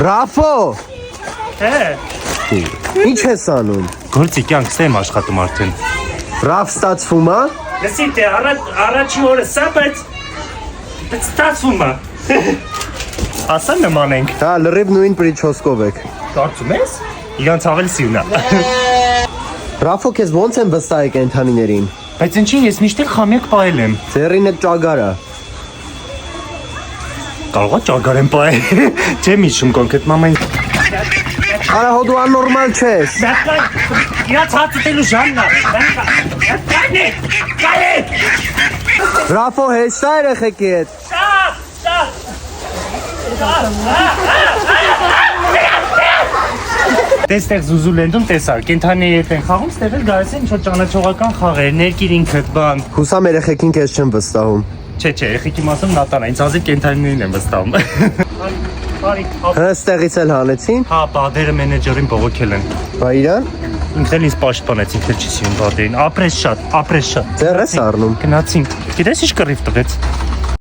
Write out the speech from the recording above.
Ռաֆո։ Ինչ ես անում։ Գործի կյանքս եմ աշխատում արդեն։ Ռաֆ ստացվում է։ Լսի դե առաջի օրը սա բայց ստացվում է։ Ասա նման ենք։ Հա, լրիվ նույն պրիչոսկով եք։ Կարծում ես։ Իրանց ավելի սիրուն է։ Ռաֆո, քեզ ո՞նց են վստահի կենդանիներին։ Բայց ինչի ես միշտ խամյակ պահել եմ։ Ձեռինը ճագարա։ Կարող է ճագար եմ պահել։ Չեմ հիշում կոնկրետ մամային։ Արա հո դու աննորմալ չես։ Իրաց հաց ուտելու ժամն է։ Կայե։ Ռաֆո, հեշտ է երեխեքի հետ։ Տեստեղ զուզուլենդում տեսար, կենթանի հետ են խաղում, ստեղ էլ գալիս են ինչ-որ ճանաչողական խաղեր, ներկիր ինքդ բան։ Հուսամ երեխեքին քեզ չեն վստահում։ Չէ, եղեքի մասում նատան է, ինձ ազիվ կենթանիներին են վստահում։ Հստեղից էլ հանեցին։ Հա, բադերը մենեջերին բողոքել են։ Բա իրան։ Ինքն էլ ինձ պաշտպանեց, ինքն էլ չի սիրում բադերին։ Ապրես շատ։ Ձեռ ես առնում։ Գնացինք։ Գիտես ինչ կռիվ տվեց։